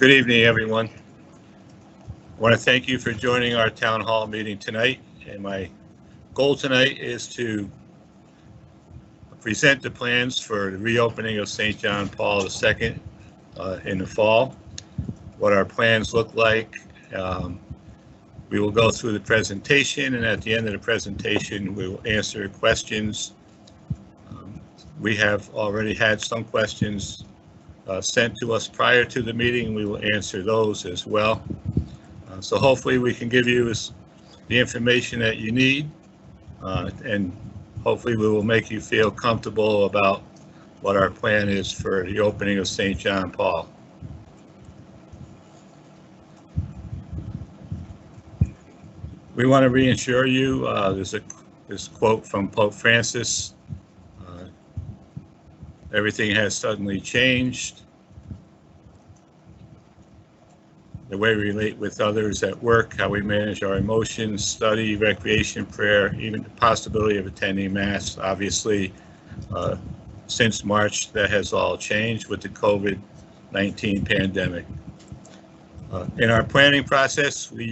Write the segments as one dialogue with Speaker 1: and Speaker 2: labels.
Speaker 1: Good evening, everyone. I want to thank you for joining our town hall meeting tonight. And my goal tonight is to present the plans for the reopening of St. John Paul II in the fall, what our plans look like. We will go through the presentation, and at the end of the presentation, we will answer questions. We have already had some questions sent to us prior to the meeting. We will answer those as well. So hopefully we can give you the information that you need, and hopefully we will make you feel comfortable about what our plan is for the opening of St. John Paul. We want to reassure you, there's this quote from Pope Francis, everything has suddenly changed. The way we relate with others at work, how we manage our emotions, study, recreation, prayer, even the possibility of attending Mass. Obviously, since March, that has all changed with the COVID-19 pandemic. In our planning process, we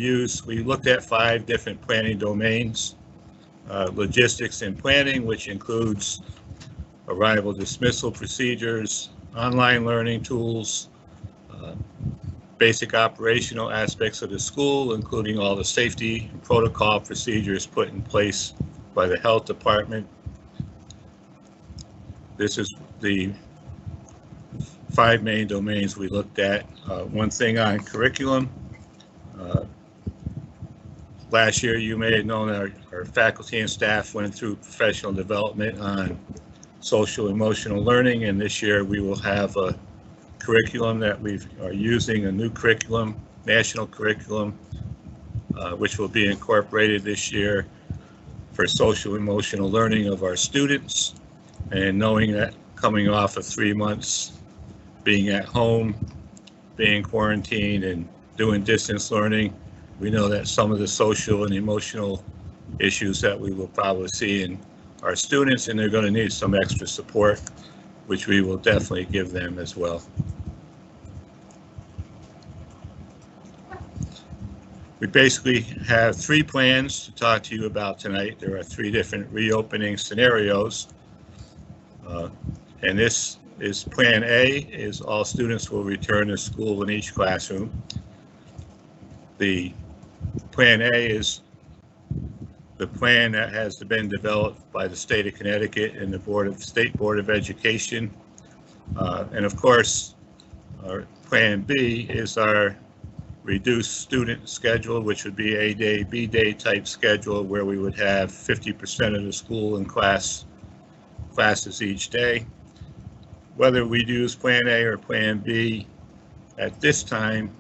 Speaker 1: looked at 5 different planning domains. Logistics and planning, which includes arrival dismissal procedures, online learning tools, basic operational aspects of the school, including all the safety and protocol procedures put in place by the health department. This is the 5 main domains we looked at. One thing on curriculum. Last year, you may have known our faculty and staff went through professional development on social emotional learning, and this year we will have a curriculum that we are using, a new curriculum, national curriculum, which will be incorporated this year for social emotional learning of our students. And knowing that coming off of 3 months being at home, being quarantined and doing distance learning, we know that some of the social and emotional issues that we will probably see in our students, and they're going to need some extra support, which we will definitely give them as well. We basically have 3 plans to talk to you about tonight. There are 3 different reopening scenarios. And this is Plan A, is all students will return to school in each classroom. The Plan A is the plan that has been developed by the state of Connecticut and the State Board of Education. And of course, our Plan B is our reduced student schedule, which would be A day, B day type schedule, where we would have 50% of the school in classes each day. Whether we use Plan A or Plan B at this time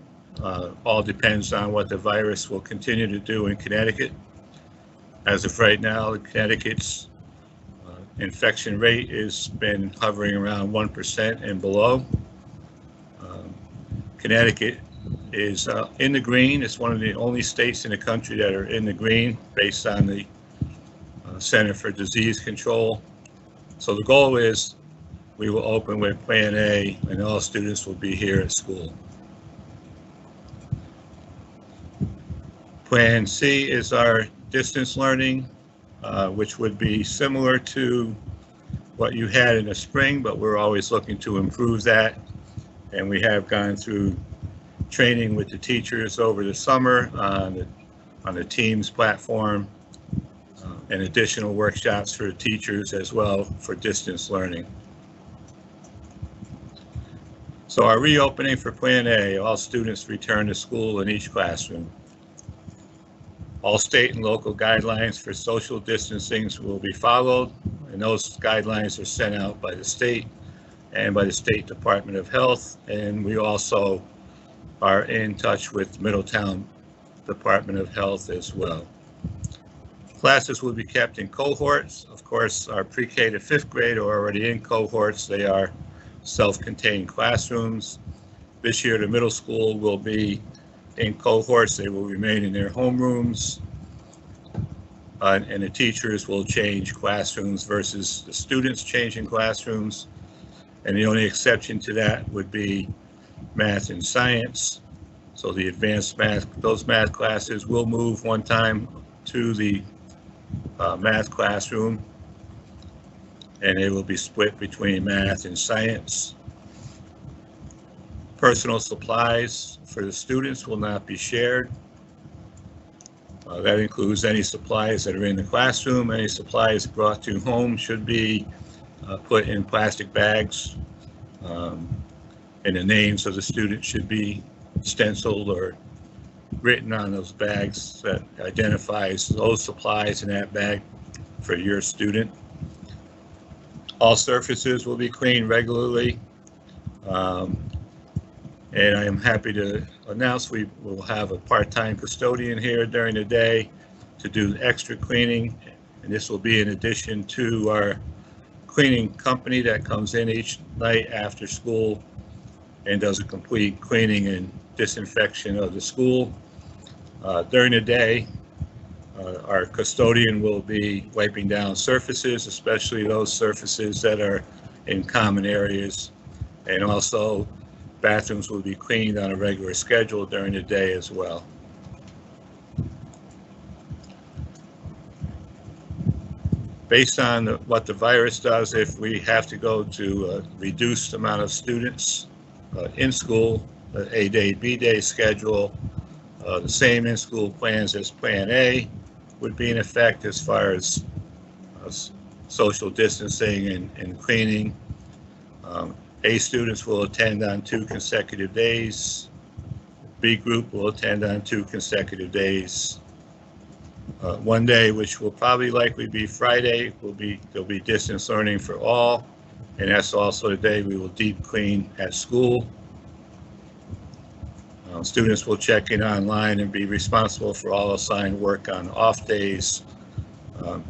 Speaker 1: all depends on what the virus will continue to do in Connecticut. As of right now, Connecticut's infection rate has been hovering around 1% and below. Connecticut is in the green. It's one of the only states in the country that are in the green based on the Center for Disease Control. So the goal is we will open with Plan A and all students will be here at school. Plan C is our distance learning, which would be similar to what you had in the spring, but we're always looking to improve that. And we have gone through training with the teachers over the summer on the Teams platform, and additional workshops for the teachers as well for distance learning. So our reopening for Plan A, all students return to school in each classroom. All state and local guidelines for social distancing will be followed, and those guidelines are sent out by the state and by the State Department of Health, and we also are in touch with Middletown Department of Health as well. Classes will be kept in cohorts. Of course, our pre-K to 5th grade are already in cohorts. They are self-contained classrooms. This year, the middle school will be in cohorts. They will remain in their homerooms, and the teachers will change classrooms versus the students changing classrooms. And the only exception to that would be math and science. So the advanced math, those math classes will move one time to the math classroom, and they will be split between math and science. Personal supplies for the students will not be shared. That includes any supplies that are in the classroom. Any supplies brought to home should be put in plastic bags, and the names of the students should be stenciled or written on those bags that identifies those supplies in that bag for your student. All surfaces will be cleaned regularly. And I am happy to announce we will have a part-time custodian here during the day to do extra cleaning. And this will be in addition to our cleaning company that comes in each night after school and does a complete cleaning and disinfection of the school. During the day, our custodian will be wiping down surfaces, especially those surfaces that are in common areas, and also bathrooms will be cleaned on a regular schedule during the day as well. Based on what the virus does, if we have to go to a reduced amount of students in school, A day, B day schedule, the same in-school plans as Plan A would be in effect as far as social distancing and cleaning. A students will attend on 2 consecutive days. B group will attend on 2 consecutive days. One day, which will probably likely be Friday, there'll be distance learning for all, and that's also the day we will deep clean at school. Students will check in online and be responsible for all assigned work on off days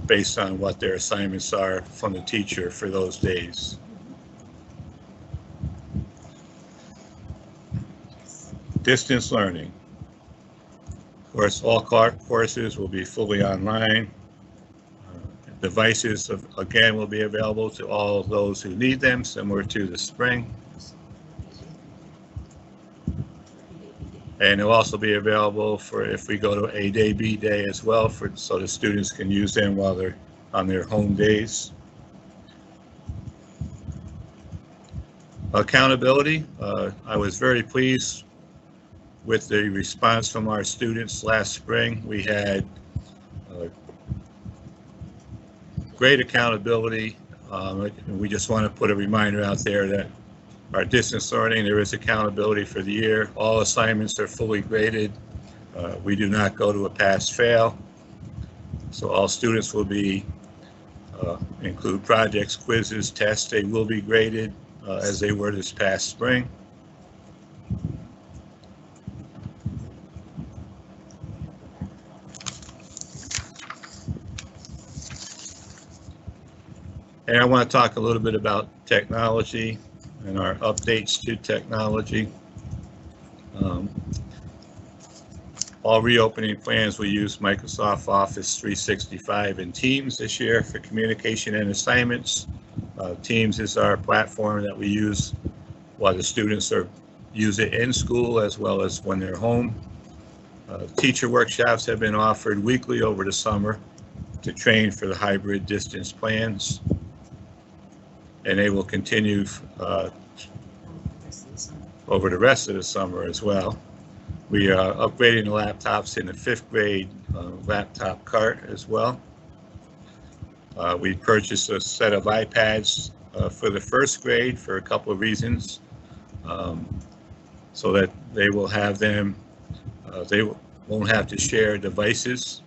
Speaker 1: based on what their assignments are from the teacher for those days. Distance learning. Of course, all courses will be fully online. Devices, again, will be available to all those who need them, similar to the spring. And they'll also be available for if we go to A day, B day as well, so the students can use them while they're on their home days. Accountability. I was very pleased with the response from our students last spring. We had great accountability. We just want to put a reminder out there that our distance learning, there is accountability for the year. All assignments are fully graded. We do not go to a pass-fail. So all students will be, include projects, quizzes, tests. They will be graded as they were this past spring. And I want to talk a little bit about technology and our updates to technology. All reopening plans will use Microsoft Office 365 and Teams this year for communication and assignments. Teams is our platform that we use while the students use it in school as well as when they're home. Teacher workshops have been offered weekly over the summer to train for the hybrid distance plans, and they will continue over the rest of the summer as well. We are upgrading the laptops in the 5th grade laptop cart as well. We purchased a set of iPads for the 1st grade for a couple of reasons, so that they will have them, they won't have to share devices.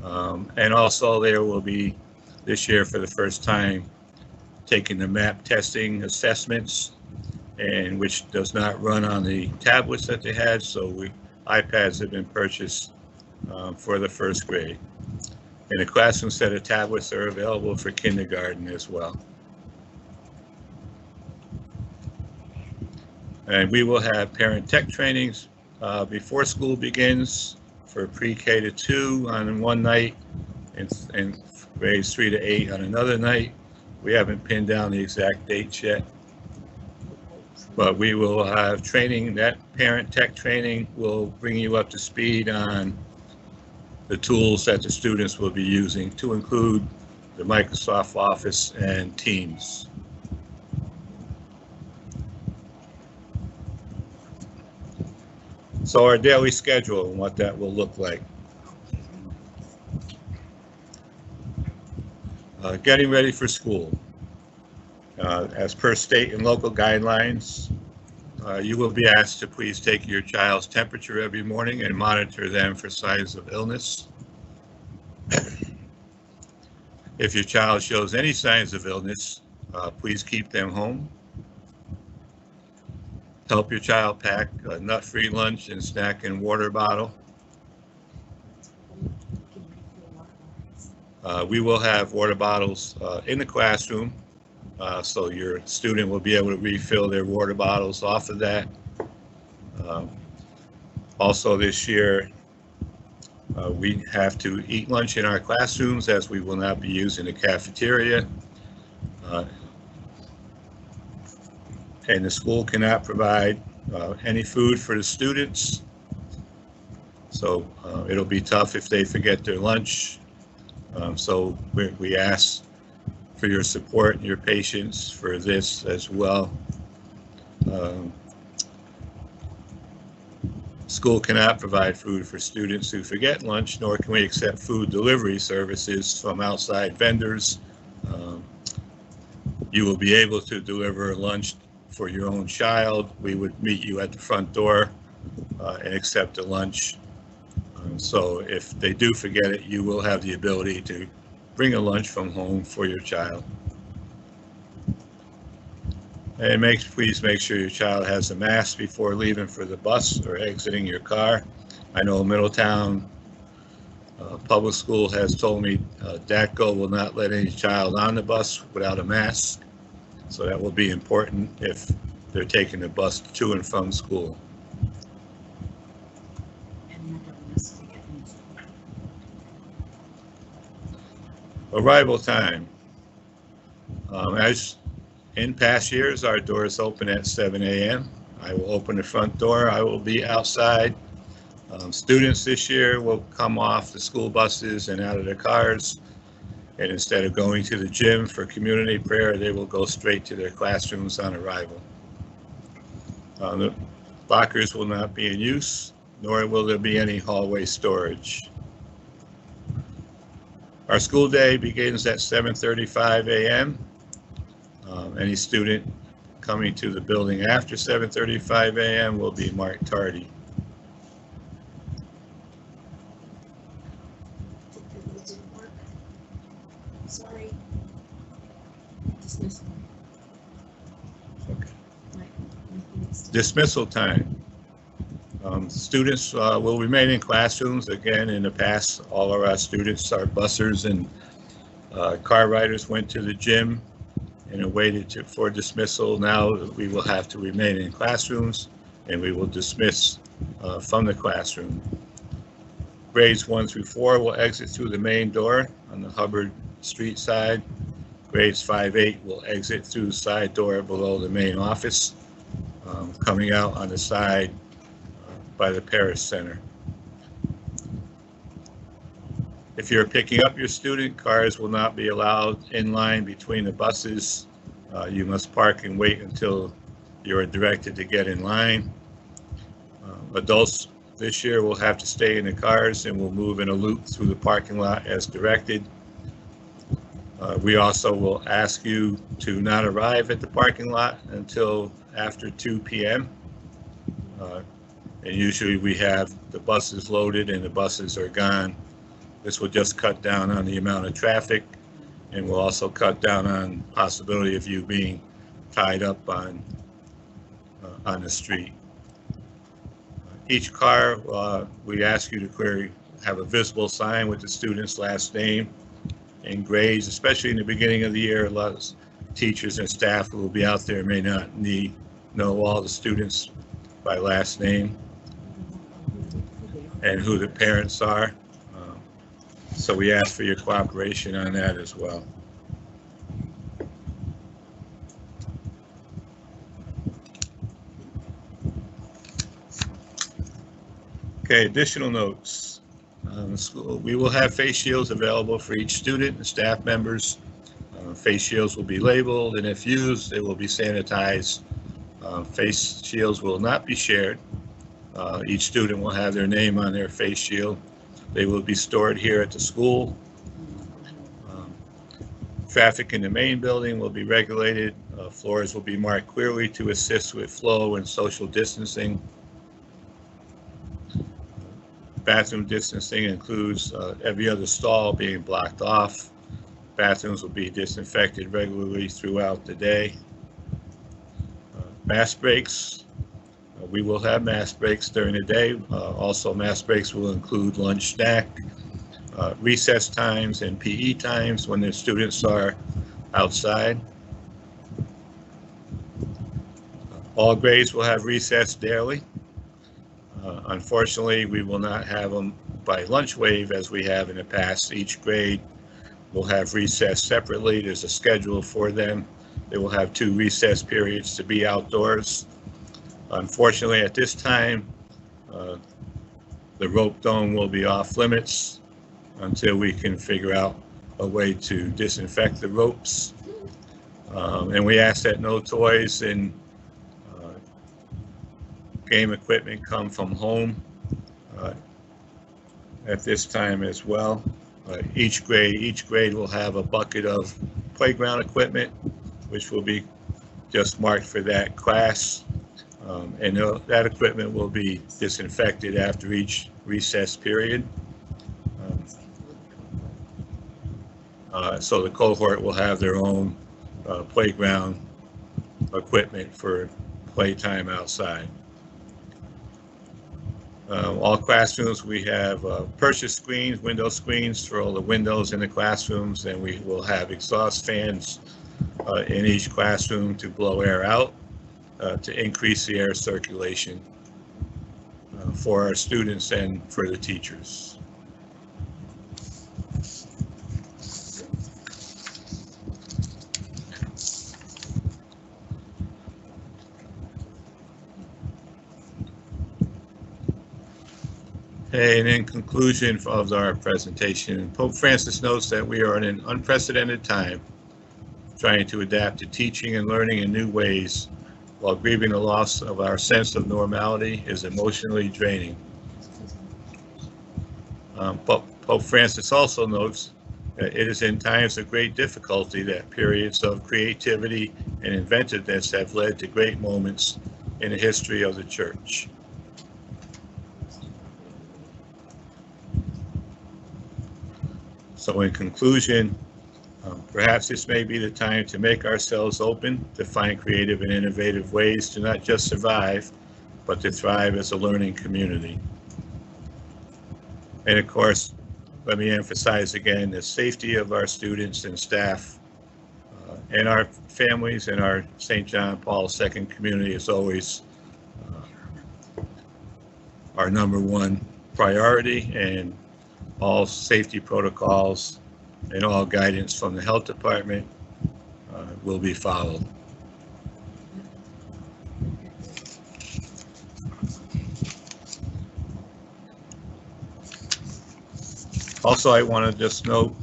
Speaker 1: And also there will be this year for the first time taking the MAP testing assessments, and which does not run on the tablets that they had, so iPads have been purchased for the 1st grade. And a classroom set of tablets are available for kindergarten as well. And we will have parent tech trainings before school begins for pre-K to 2 on one night and grades 3 to 8 on another night. We haven't pinned down the exact dates yet. But we will have training, that parent tech training will bring you up to speed on the tools that the students will be using, to include the Microsoft Office and Teams. So our daily schedule and what that will look like. Getting ready for school. As per state and local guidelines, you will be asked to please take your child's temperature every morning and monitor them for signs of illness. If your child shows any signs of illness, please keep them home. Help your child pack a nut-free lunch and snack and water bottle. We will have water bottles in the classroom, so your student will be able to refill their water bottles off of that. Also this year, we have to eat lunch in our classrooms, as we will not be using the cafeteria. And the school cannot provide any food for the students. So it'll be tough if they forget their lunch. So we ask for your support and your patience for this as well. School cannot provide food for students who forget lunch, nor can we accept food delivery services from outside vendors. You will be able to deliver lunch for your own child. We would meet you at the front door and accept the lunch. So if they do forget it, you will have the ability to bring a lunch from home for your child. And please make sure your child has a mask before leaving for the bus or exiting your car. I know Middletown Public School has told me DATCO will not let any child on the bus without a mask. So that will be important if they're taking the bus to and from school. Arrival time. As in past years, our doors open at 7 a.m. I will open the front door. I will be outside. Students this year will come off the school buses and out of their cars. And instead of going to the gym for community prayer, they will go straight to their classrooms on arrival. The lockers will not be in use, nor will there be any hallway storage. Our school day begins at 7:35 a.m. Any student coming to the building after 7:35 a.m. will be marked tardy.
Speaker 2: Sorry. Dismissal.
Speaker 1: Okay. Dismissal time. Students will remain in classrooms. Again, in the past, all of our students, our bussers and car riders, went to the gym and waited for dismissal. Now we will have to remain in classrooms, and we will dismiss from the classroom. Grades 1 through 4 will exit through the main door on the Hubbard Street side. Grades 5-8 will exit through the side door below the main office, coming out on the side by the Parish Center. If you're picking up your student, cars will not be allowed in line between the buses. You must park and wait until you're directed to get in line. Adults this year will have to stay in the cars and will move in a loop through the parking lot as directed. We also will ask you to not arrive at the parking lot until after 2 p.m. And usually we have the buses loaded and the buses are gone. This will just cut down on the amount of traffic, and will also cut down on possibility of you being tied up on the street. Each car, we ask you to have a visible sign with the student's last name and grades, especially in the beginning of the year. A lot of teachers and staff who will be out there may not know all the students by last name and who the parents are. So we ask for your cooperation on that as well. Okay, additional notes. We will have face shields available for each student and staff members. Face shields will be labeled, and if used, they will be sanitized. Face shields will not be shared. Each student will have their name on their face shield. They will be stored here at the school. Traffic in the main building will be regulated. Floors will be marked clearly to assist with flow and social distancing. Bathroom distancing includes every other stall being blocked off. Bathrooms will be disinfected regularly throughout the day. Mask breaks. We will have mask breaks during the day. Also, mask breaks will include lunch, snack, recess times, and PE times when the students are outside. All grades will have recess daily. Unfortunately, we will not have them by lunch wave as we have in the past. Each grade will have recess separately. There's a schedule for them. They will have 2 recess periods to be outdoors. Unfortunately, at this time, the rope dome will be off limits until we can figure out a way to disinfect the ropes. And we ask that no toys and game equipment come from home at this time as well. Each grade will have a bucket of playground equipment, which will be just marked for that class. And that equipment will be disinfected after each recess period. So the cohort will have their own playground equipment for playtime outside. All classrooms, we have purchase screens, window screens for all the windows in the classrooms, and we will have exhaust fans in each classroom to blow air out to increase the air circulation for our students and for the teachers. And in conclusion of our presentation, Pope Francis notes that we are in an unprecedented time, trying to adapt to teaching and learning in new ways while grieving the loss of our sense of normality is emotionally draining. Pope Francis also notes that it is in times of great difficulty that periods of creativity and inventiveness have led to great moments in the history of the Church. So in conclusion, perhaps this may be the time to make ourselves open to find creative and innovative ways to not just survive, but to thrive as a learning community. And of course, let me emphasize again the safety of our students and staff and our families and our St. John Paul II community is always our #1 priority, and all safety protocols and all guidance from the health department will be followed. Also, I want to just note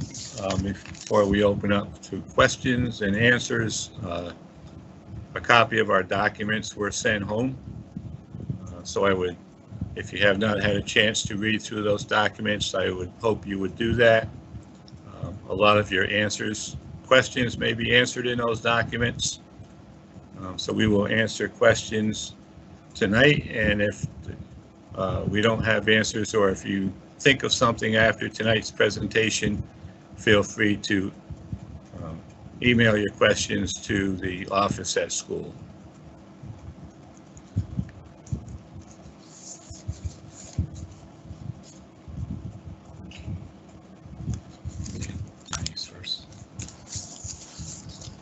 Speaker 1: before we open up to questions and answers, a copy of our documents were sent home. So I would, if you have not had a chance to read through those documents, I would hope you would do that. A lot of your questions may be answered in those documents. So we will answer questions tonight, and if we don't have answers, or if you think of something after tonight's presentation, feel free to email your questions to the office at school.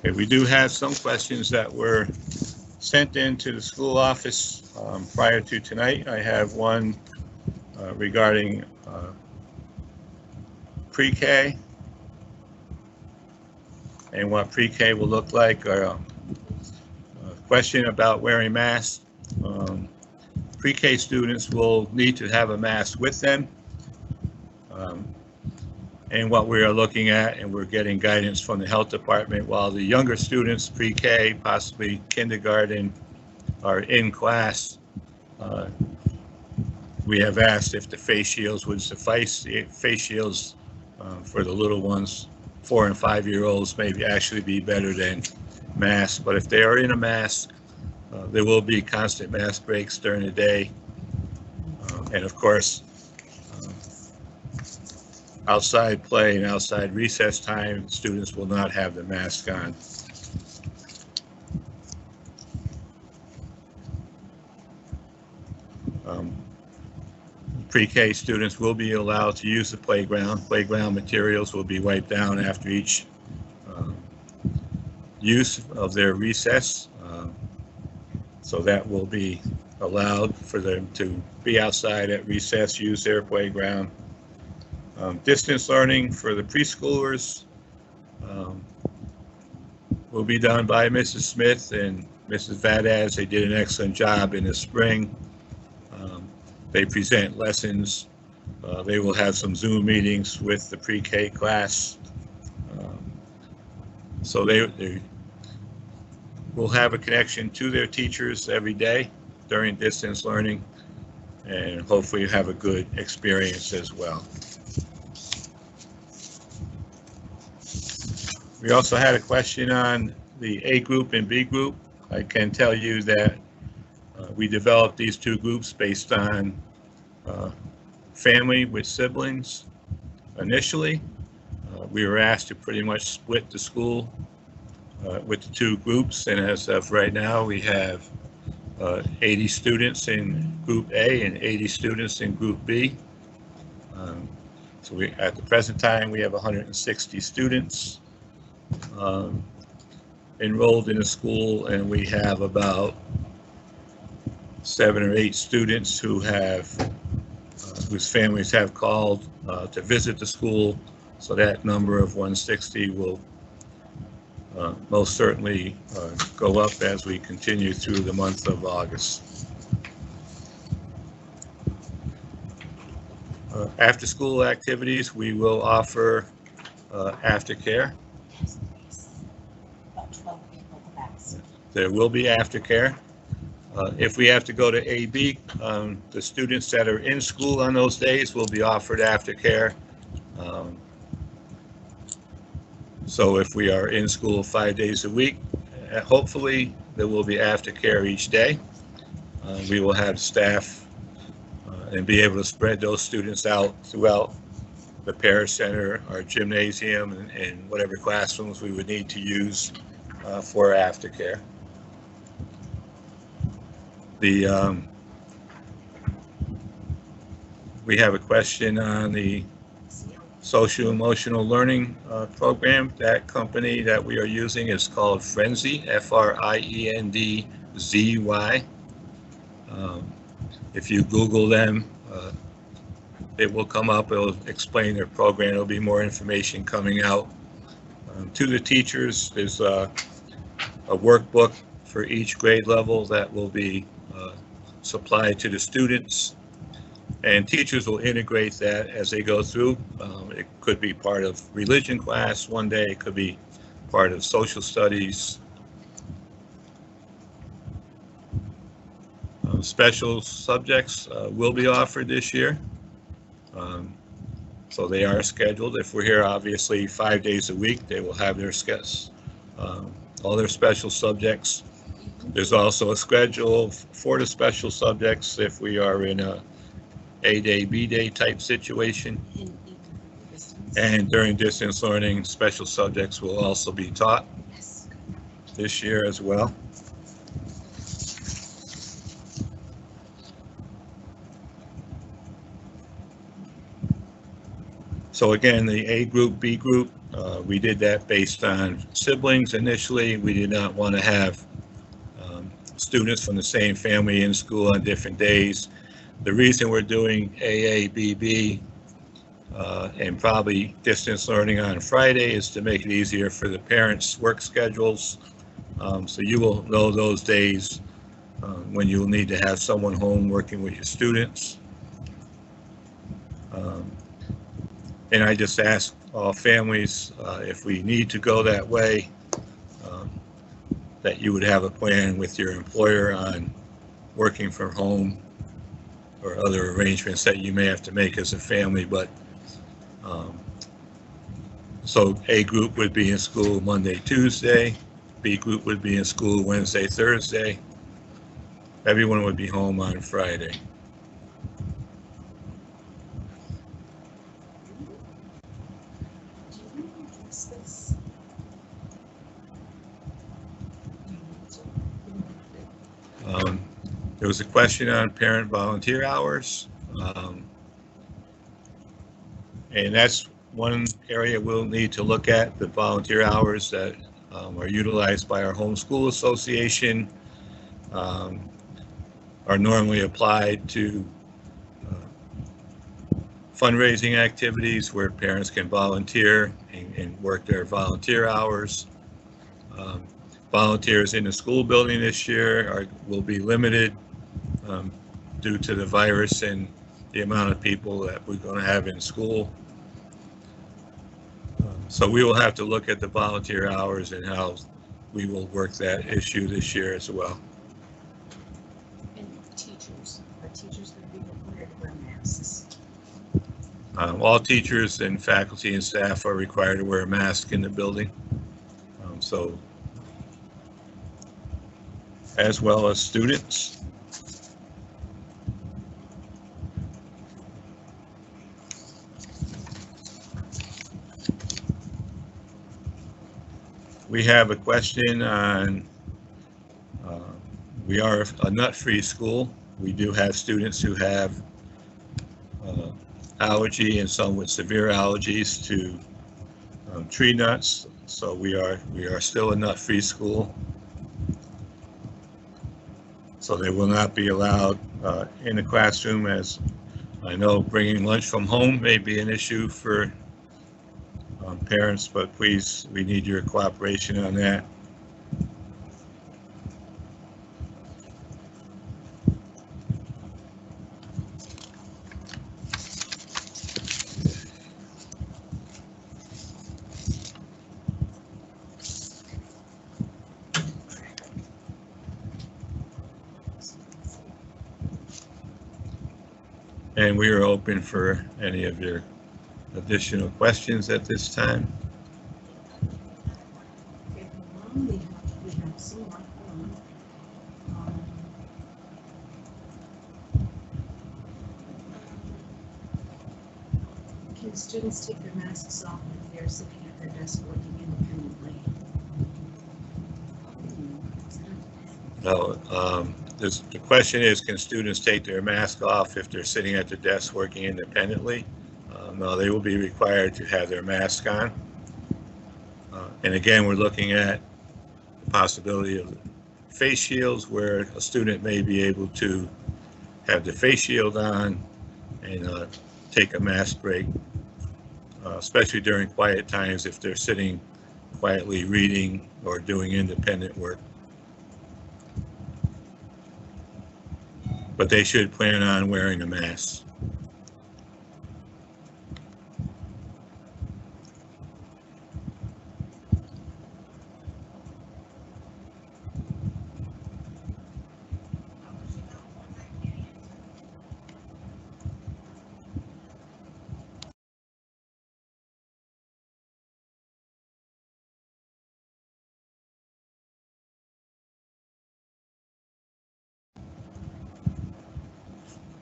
Speaker 1: Okay, we do have some questions that were sent in to the school office prior to tonight. I have one regarding pre-K and what pre-K will look like. A question about wearing masks. pre-K students will need to have a mask with them. And what we are looking at, and we're getting guidance from the health department, while the younger students, pre-K, possibly kindergarten, are in class, we have asked if the face shields would suffice. The face shields for the little ones, 4 and 5-year-olds, maybe actually be better than masks. But if they are in a mask, there will be constant mask breaks during the day. And of course, outside play and outside recess time, students will not have the mask on. Pre-K students will be allowed to use the playground. Playground materials will be wiped down after each use of their recess. So that will be allowed for them to be outside at recess, use their playground. Distance learning for the preschoolers will be done by Mrs. Smith and Mrs. Vadaz. They did an excellent job in the spring. They present lessons. They will have some Zoom meetings with the pre-K class. So they will have a connection to their teachers every day during distance learning, and hopefully have a good experience as well. We also had a question on the A group and B group. I can tell you that we developed these two groups based on family with siblings initially. We were asked to pretty much split the school with the two groups, and as of right now, we have 80 students in Group A and 80 students in Group B. So at the present time, we have 160 students enrolled in the school, and we have about 7 or 8 students who have whose families have called to visit the school. So that number of 160 will most certainly go up as we continue through the month of August. After school activities, we will offer aftercare. There will be aftercare. If we have to go to AB, the students that are in school on those days will be offered aftercare. So if we are in school 5 days a week, hopefully there will be aftercare each day. We will have staff and be able to spread those students out throughout the parish center, our gymnasium, and whatever classrooms we would need to use for aftercare. We have a question on the social emotional learning program. That company that we are using is called Frenzy, Friendzy. If you Google them, it will come up. It will explain their program. There will be more information coming out to the teachers. There's a workbook for each grade level that will be supplied to the students, and teachers will integrate that as they go through. It could be part of religion class one day, it could be part of social studies. Special subjects will be offered this year. So they are scheduled. If we're here, obviously, 5 days a week, they will have their all their special subjects. There's also a schedule for the special subjects if we are in a A-day, B-day type situation. And during distance learning, special subjects will also be taught this year as well. So again, the A group, B group, we did that based on siblings initially. We did not want to have students from the same family in school on different days. The reason we're doing AABB and probably distance learning on Friday is to make it easier for the parents' work schedules. So you will know those days when you'll need to have someone home working with your students. And I just ask all families, if we need to go that way, that you would have a plan with your employer on working from home or other arrangements that you may have to make as a family. But so A group would be in school Monday, Tuesday. B group would be in school Wednesday, Thursday. Everyone would be home on Friday. There was a question on parent volunteer hours. And that's one area we'll need to look at, the volunteer hours that are utilized by our homeschool association, are normally applied to fundraising activities where parents can volunteer and work their volunteer hours. Volunteers in the school building this year will be limited due to the virus and the amount of people that we're going to have in school. So we will have to look at the volunteer hours and how we will work that issue this year as well.
Speaker 2: And teachers, are teachers going to be required to wear masks?
Speaker 1: All teachers and faculty and staff are required to wear a mask in the building. So, as well as students. We have a question on, we are a nut-free school. We do have students who have allergy and some with severe allergies to tree nuts. So we are still a nut-free school. So they will not be allowed in the classroom, as I know bringing lunch from home may be an issue for parents, but please, we need your cooperation on that. And we are open for any of your additional questions at this time.
Speaker 2: We have some more. Can students take their masks off if they're sitting at their desk working independently?
Speaker 1: No, the question is, can students take their mask off if they're sitting at their desk working independently? No, they will be required to have their mask on. And again, we're looking at the possibility of face shields where a student may be able to have the face shield on and take a mask break, especially during quiet times if they're sitting quietly reading or doing independent work. But they should plan on wearing a mask.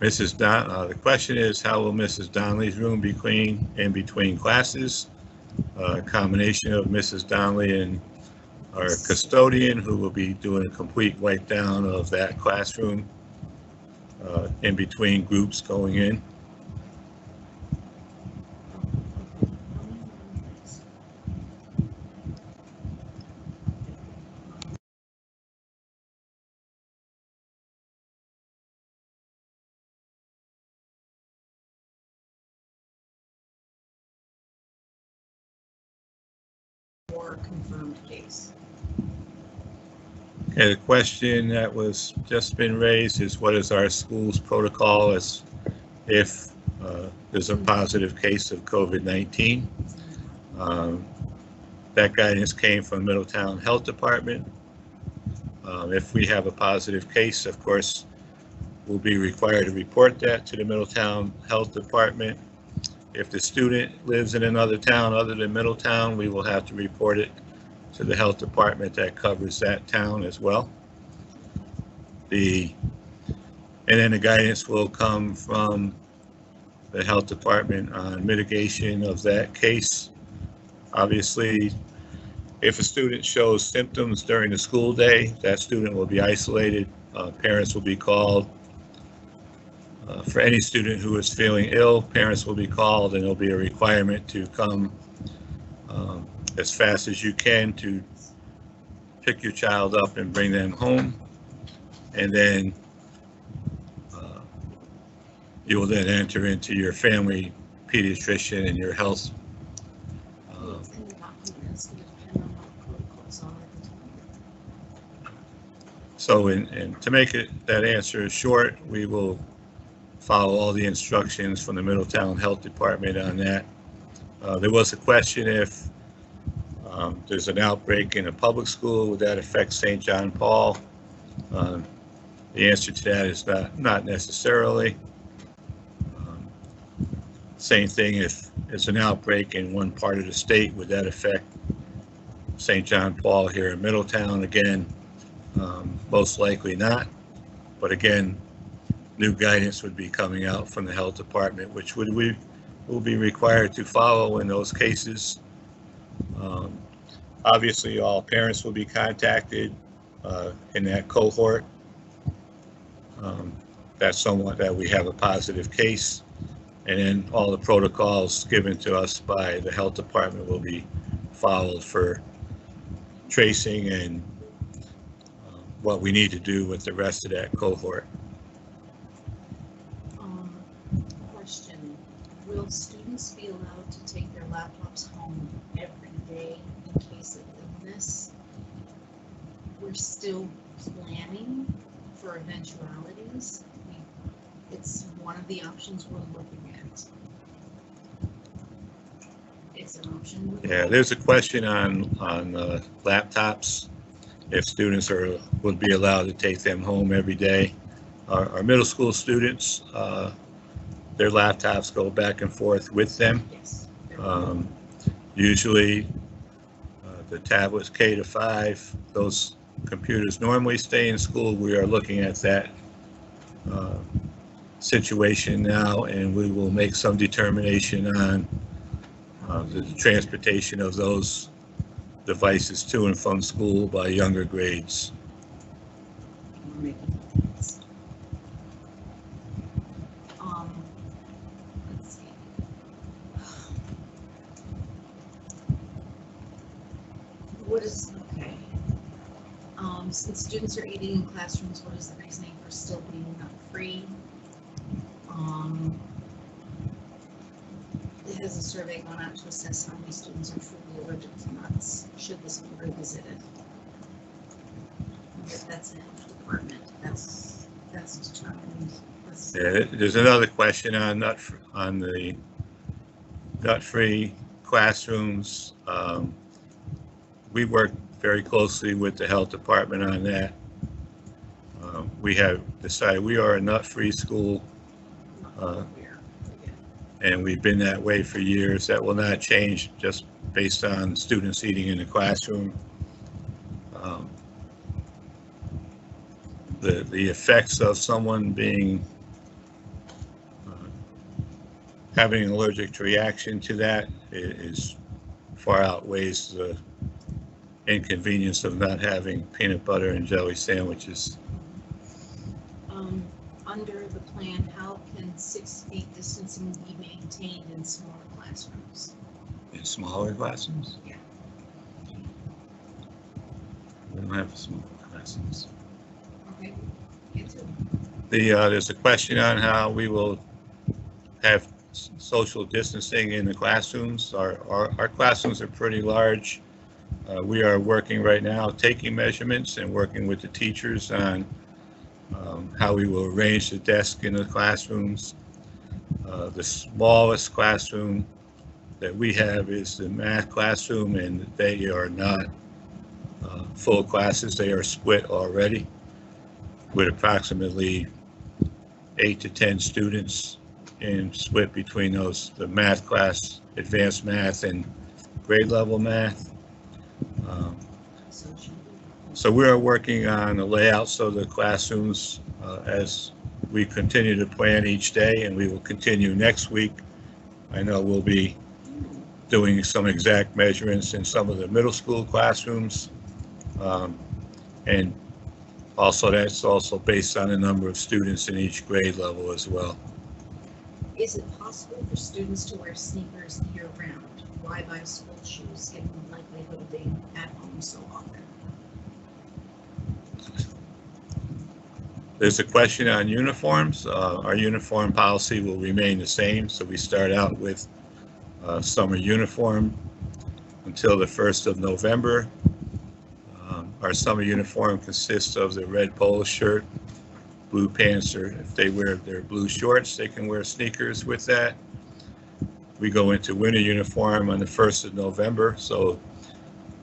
Speaker 1: The question is, how will Mrs. Donnelly's room be clean in between classes? A combination of Mrs. Donnelly and our custodian, who will be doing a complete wipe down of that classroom in between groups going in.
Speaker 2: Or confirmed case.
Speaker 1: Okay, the question that was just been raised is what is our school's protocol as if there's a positive case of COVID-19? That guidance came from Middletown Health Department. If we have a positive case, of course, we'll be required to report that to the Middletown Health Department. If the student lives in another town other than Middletown, we will have to report it to the health department that covers that town as well. And then the guidance will come from the health department on mitigation of that case. Obviously, if a student shows symptoms during the school day, that student will be isolated. Parents will be called. For any student who is feeling ill, parents will be called, and there'll be a requirement to come as fast as you can to pick your child up and bring them home. And then you will then enter into your family pediatrician and your health. So, and to make that answer short, we will follow all the instructions from the Middletown Health Department on that. There was a question if there's an outbreak in a public school, would that affect St. John Paul? The answer to that is not necessarily. Same thing if it's an outbreak in one part of the state, would that affect St. John Paul here in Middletown? Again, most likely not. But again, new guidance would be coming out from the health department, which we will be required to follow in those cases. Obviously, all parents will be contacted in that cohort. That's somewhat that we have a positive case, and then all the protocols given to us by the health department will be followed for tracing and what we need to do with the rest of that cohort.
Speaker 2: Question, will students be allowed to take their laptops home every day in case of illness? We're still planning for eventualities. It's one of the options we're looking at. It's an option.
Speaker 1: Yeah, there's a question on laptops, if students would be allowed to take them home every day. Our middle school students, their laptops go back and forth with them.
Speaker 2: Yes.
Speaker 1: Usually the tablets K to 5, those computers normally stay in school. We are looking at that situation now, and we will make some determination on the transportation of those devices to and from school by younger grades.
Speaker 2: Let's see. What is, okay. Since students are eating in classrooms, what is the reasoning for still being nut-free? Has a survey gone out to assess how many students are truly allergic to nuts? Should this be revisited? If that's an health department, that's determined.
Speaker 1: Yeah, there's another question on the nut-free classrooms. We work very closely with the health department on that. We have decided we are a nut-free school. And we've been that way for years. That will not change just based on students eating in the classroom. The effects of someone having an allergic reaction to that is far outweighs the inconvenience of not having peanut butter and jelly sandwiches.
Speaker 2: Under the plan, how can 6 feet distancing be maintained in smaller classrooms?
Speaker 1: In smaller classrooms?
Speaker 2: Yeah.
Speaker 1: We don't have smaller classrooms.
Speaker 2: Okay. Get to it.
Speaker 1: There's a question on how we will have social distancing in the classrooms. Our classrooms are pretty large. We are working right now, taking measurements and working with the teachers on how we will arrange the desk in the classrooms. The smallest classroom that we have is the math classroom, and they are not full classes. They are split already with approximately 8 to 10 students and split between those, the math class, advanced math, and grade level math. So we are working on the layouts of the classrooms as we continue to plan each day, and we will continue next week. I know we'll be doing some exact measurements in some of the middle school classrooms. And also that's also based on the number of students in each grade level as well.
Speaker 2: Is it possible for students to wear sneakers year round? Why buy school shoes given the likelihood of being at home so often?
Speaker 1: There's a question on uniforms. Our uniform policy will remain the same. So we start out with summer uniform until the 1st of November. Our summer uniform consists of the red polo shirt, blue pants, or if they wear their blue shorts, they can wear sneakers with that. We go into winter uniform on the 1st of November. So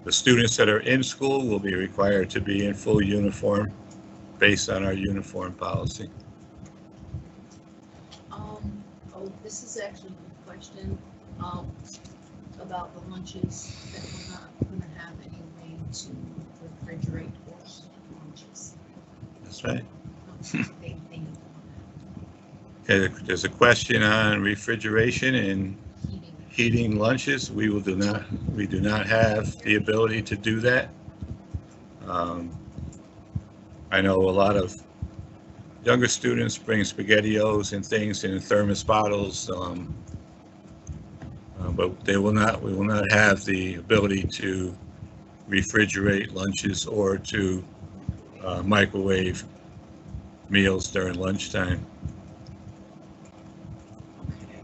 Speaker 1: the students that are in school will be required to be in full uniform based on our uniform policy.
Speaker 2: This is actually a good question about the lunches, that we're not going to have any way to refrigerate or heat lunches.
Speaker 1: That's right.
Speaker 2: They need
Speaker 1: Okay, there's a question on refrigeration and heating lunches. We do not have the ability to do that. I know a lot of younger students bring SpaghettiOs and things in thermos bottles, but we will not have the ability to refrigerate lunches or to microwave meals during lunchtime.
Speaker 2: Okay.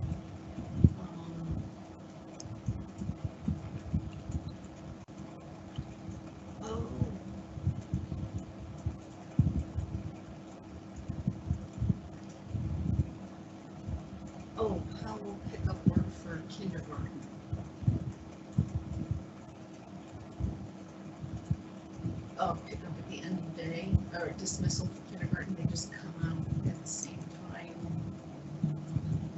Speaker 2: How will pickup work for kindergarten? Pick up at the end of the day, or dismissal for kindergarten, they just come out at the same time.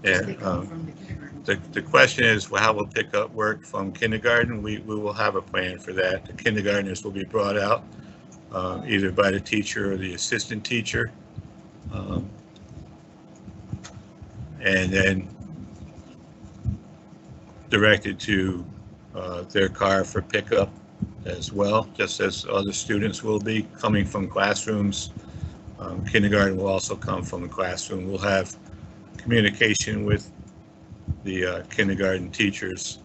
Speaker 1: Yeah.
Speaker 2: They come from the kindergarten.
Speaker 1: The question is, well, how will pickup work from kindergarten? We will have a plan for that. The kindergartners will be brought out either by the teacher or the assistant teacher, and then directed to their car for pickup as well, just as other students will be coming from classrooms. Kindergarten will also come from the classroom. We'll have communication with the kindergarten teachers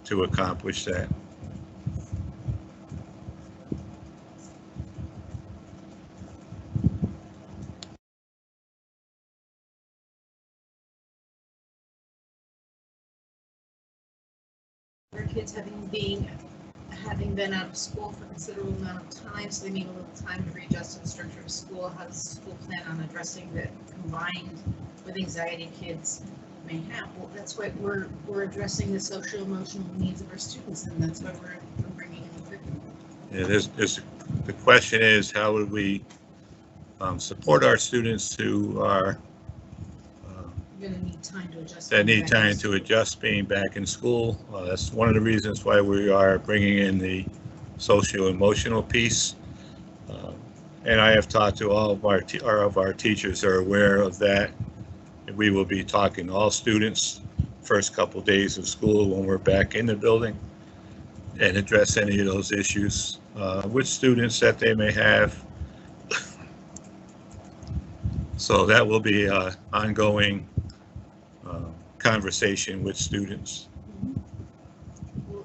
Speaker 1: to accomplish that.
Speaker 2: Our kids having been out of school for a considerable amount of time, so they need a little time to readjust to the structure of school. How does the school plan on addressing that combined with anxiety kids may have? Well, that's why we're addressing the social emotional needs of our students, and that's why we're bringing in the curriculum.
Speaker 1: Yeah, the question is, how would we support our students who are
Speaker 2: Going to need time to adjust.
Speaker 1: that need time to adjust being back in school? That's one of the reasons why we are bringing in the social emotional piece. And I have talked to all of our teachers are aware of that. We will be talking to all students first couple days of school when we're back in the building and address any of those issues with students that they may have. So that will be an ongoing conversation with students.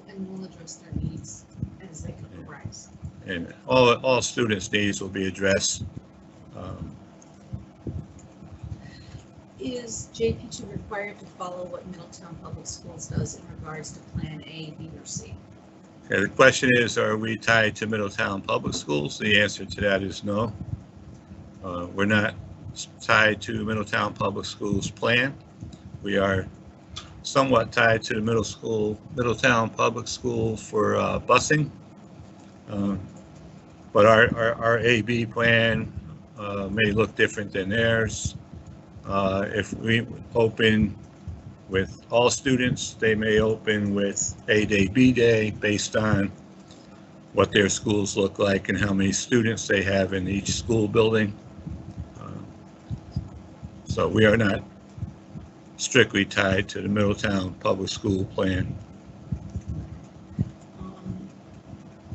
Speaker 2: And we'll address their needs as they arise.
Speaker 1: And all students' needs will be addressed.
Speaker 2: Is JPII required to follow what Middletown Public Schools does in regards to Plan A, B, or C?
Speaker 1: Okay, the question is, are we tied to Middletown Public Schools? The answer to that is no. We're not tied to Middletown Public Schools plan. We are somewhat tied to the Middletown Public School for busing. But our AB plan may look different than theirs. If we open with all students, they may open with A Day, B Day based on what their schools look like and how many students they have in each school building. So we are not strictly tied to the Middletown Public School plan.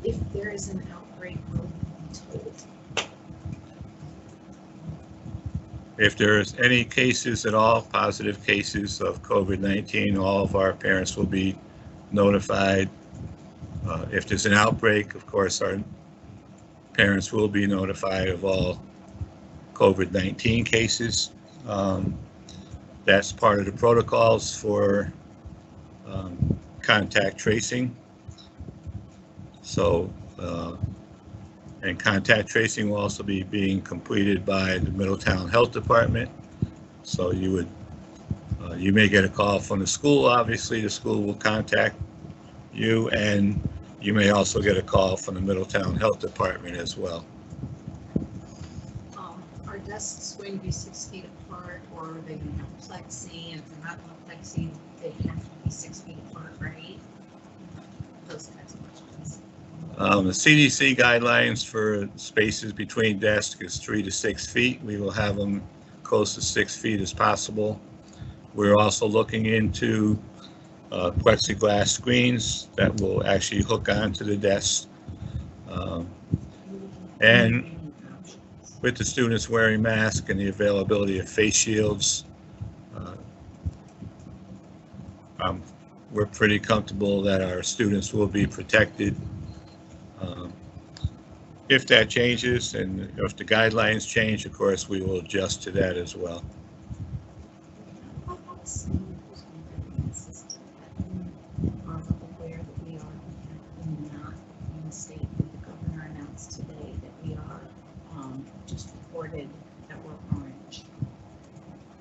Speaker 2: If there is an outbreak, will we be told?
Speaker 1: If there's any cases at all, positive cases of COVID-19, all of our parents will be notified. If there's an outbreak, of course, our parents will be notified of all COVID-19 cases. That's part of the protocols for contact tracing. So, and contact tracing will also be being completed by the Middletown Health Department. So you may get a call from the school. Obviously, the school will contact you, and you may also get a call from the Middletown Health Department as well.
Speaker 2: Are desks going to be 6 feet apart, or are they going to have plexi? And if they're not going to plexi, they have to be 6 feet apart, right? Those kinds of questions.
Speaker 1: The CDC guidelines for spaces between desks is 3 to 6 feet. We will have them close to 6 feet as possible. We're also looking into plexiglass screens that will actually hook onto the desks. And with the students wearing masks and the availability of face shields, we're pretty comfortable that our students will be protected. If that changes and if the guidelines change, of course, we will adjust to that as well.
Speaker 2: Are aware that we are not in the state that the governor announced today that we are just reported that we're orange.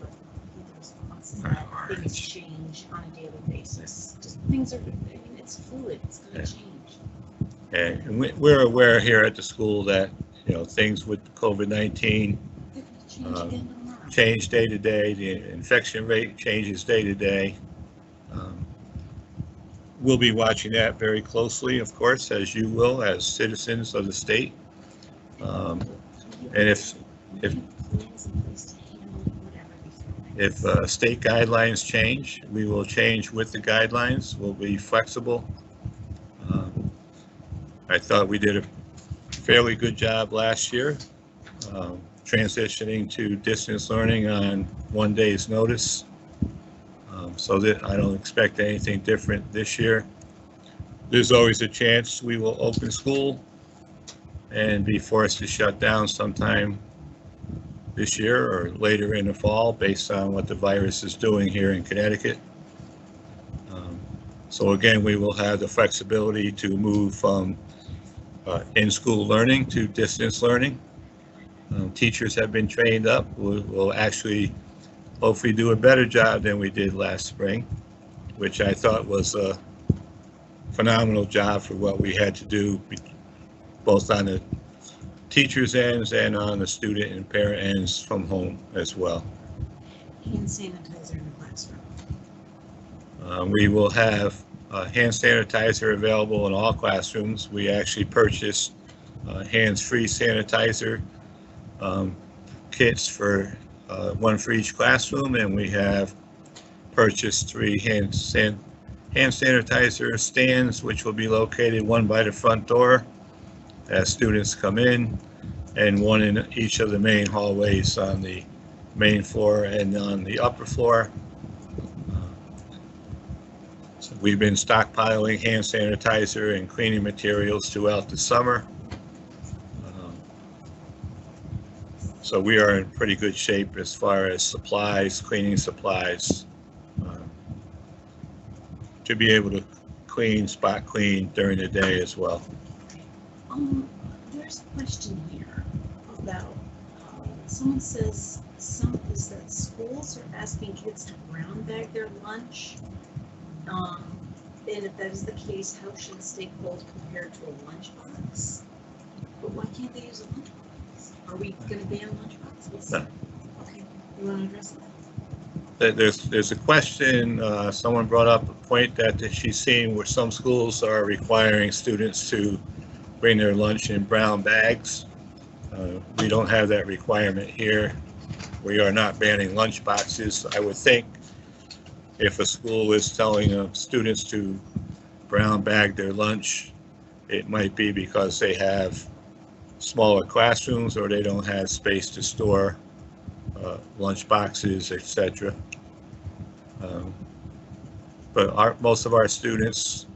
Speaker 2: But the response is that things change on a daily basis. Just things are, I mean, it's fluid, it's going to change.
Speaker 1: And we're aware here at the school that, you know, things with COVID-19 change day to day. The infection rate changes day to day. We'll be watching that very closely, of course, as you will, as citizens of the state. And if state guidelines change, we will change with the guidelines. We'll be flexible. I thought we did a fairly good job last year, transitioning to distance learning on 1 day's notice. So that I don't expect anything different this year. There's always a chance we will open school and be forced to shut down sometime this year or later in the fall based on what the virus is doing here in Connecticut. So again, we will have the flexibility to move from in-school learning to distance learning. Teachers have been trained up. We'll actually hopefully do a better job than we did last spring, which I thought was a phenomenal job for what we had to do, both on the teachers' ends and on the student and parent ends from home as well.
Speaker 2: Hand sanitizer in the classroom.
Speaker 1: We will have hand sanitizer available in all classrooms. We actually purchased hands-free sanitizer kits for one for each classroom, and we have purchased 3 hand sanitizer stands, which will be located one by the front door as students come in, and one in each of the main hallways on the main floor and on the upper floor. So we've been stockpiling hand sanitizer and cleaning materials throughout the summer. So we are in pretty good shape as far as supplies, cleaning supplies, to be able to clean, spot clean during the day as well.
Speaker 2: There's a question here about, someone says is that schools are asking kids to brown bag their lunch. And if that is the case, how should the stakeholders compare to a lunchbox? But why can't they use a lunchbox? Are we going to ban lunchboxes?
Speaker 1: No.
Speaker 2: Okay, you want to address that?
Speaker 1: There's a question, someone brought up a point that she's seeing where some schools are requiring students to bring their lunch in brown bags. We don't have that requirement here. We are not banning lunch boxes. I would think if a school is telling students to brown bag their lunch, it might be because they have smaller classrooms or they don't have space to store lunch boxes, etc. But most of our students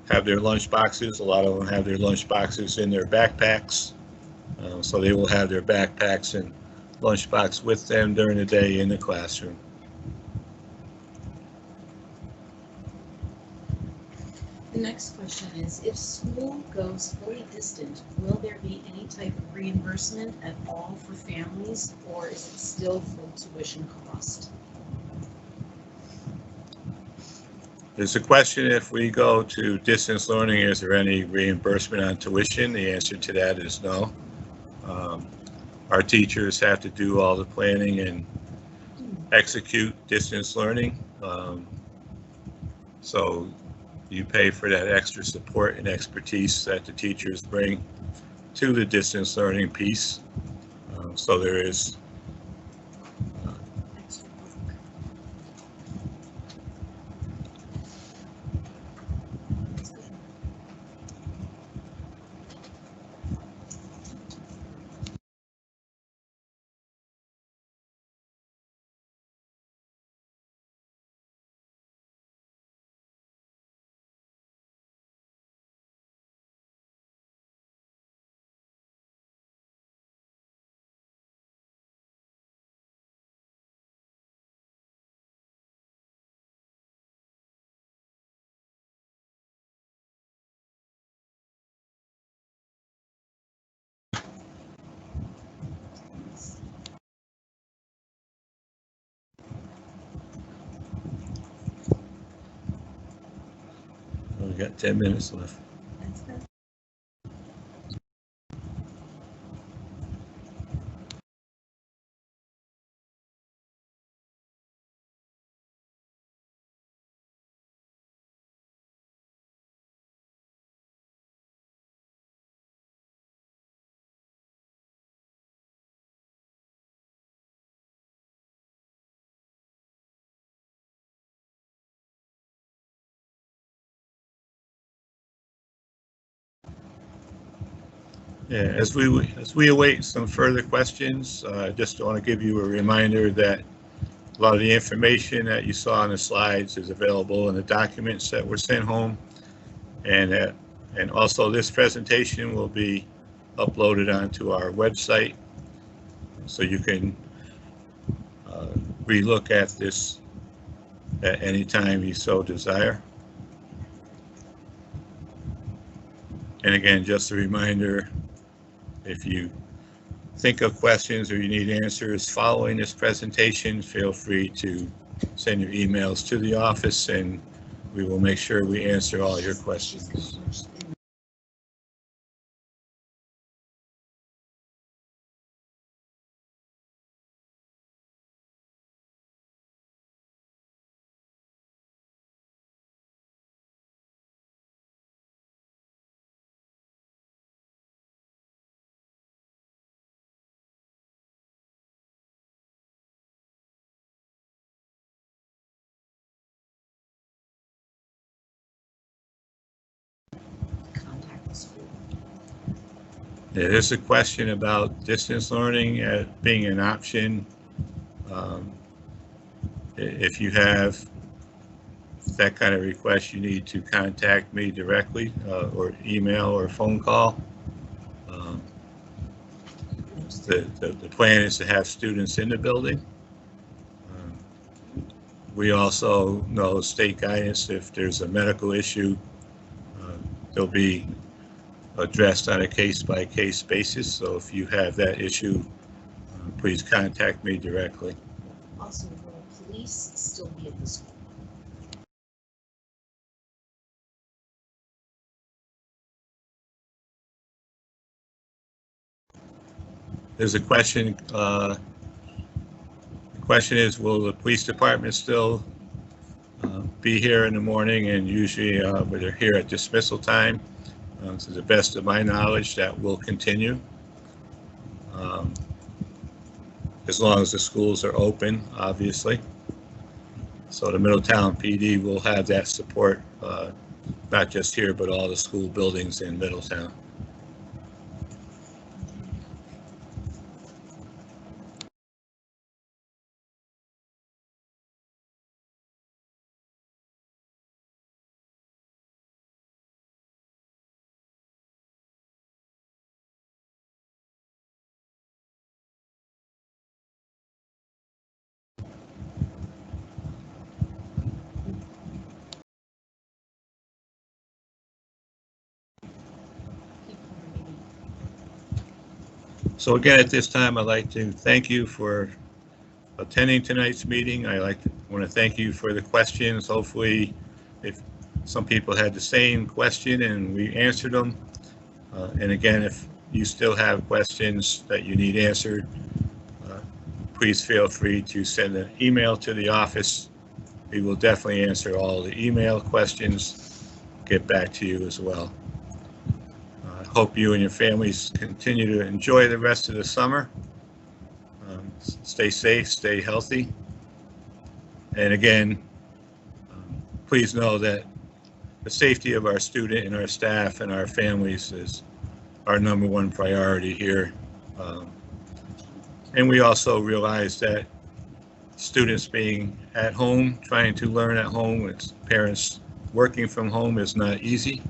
Speaker 1: have their lunch boxes. A lot of them have their lunch boxes in their backpacks. So they will have their backpacks and lunchbox with them during the day in the classroom.
Speaker 2: The next question is, if school goes fully distant, will there be any type of reimbursement at all for families, or is it still full tuition cost?
Speaker 1: There's a question, if we go to distance learning, is there any reimbursement on tuition? The answer to that is no. Our teachers have to do all the planning and execute distance learning. So you pay for that extra support and expertise that the teachers bring to the distance learning piece. So there is we got 10 minutes left.
Speaker 2: That's good.
Speaker 1: Yeah, as we await some further questions, I just want to give you a reminder that a lot of the information that you saw on the slides is available in the documents that were sent home, and also this presentation will be uploaded onto our website, so you can relook at this at any time you so desire. And again, just a reminder, if you think of questions or you need answers following this presentation, feel free to send your emails to the office and we will make sure we answer all your questions.
Speaker 2: Contact the school.
Speaker 1: Yeah, there's a question about distance learning being an option. If you have that kind of request, you need to contact me directly, or email or phone call. The plan is to have students in the building. We also know state guidance, if there's a medical issue, they'll be addressed on a case-by-case basis. So if you have that issue, please contact me directly.
Speaker 2: Also, will police still be at the school?
Speaker 1: There's a question. The question is, will the police department still be here in the morning? And usually they're here at dismissal time. To the best of my knowledge, that will continue. As long as the schools are open, obviously. So the Middletown PD will have that support, not just here, but all the school buildings in Middletown. So again, at this time, I'd like to thank you for attending tonight's meeting. Want to thank you for the questions. Hopefully, if some people had the same question and we answered them. And again, if you still have questions that you need answered, please feel free to send an email to the office. We will definitely answer all the email questions, get back to you as well. Hope you and your families continue to enjoy the rest of the summer. Stay safe, stay healthy. And again, please know that the safety of our student and our staff and our families is our #1 priority here. And we also realize that students being at home, trying to learn at home with parents working from home is not easy.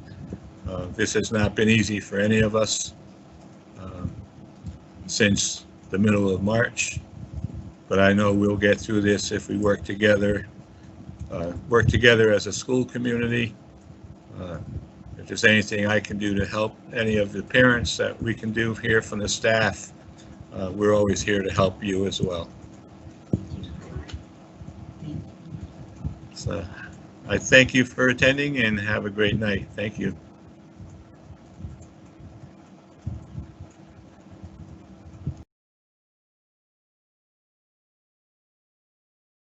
Speaker 1: This has not been easy for any of us since the middle of March, but I know we'll get through this if we work together as a school community. If there's anything I can do to help any of the parents that we can do here from the staff, we're always here to help you as well. So I thank you for attending and have a great night. Thank you.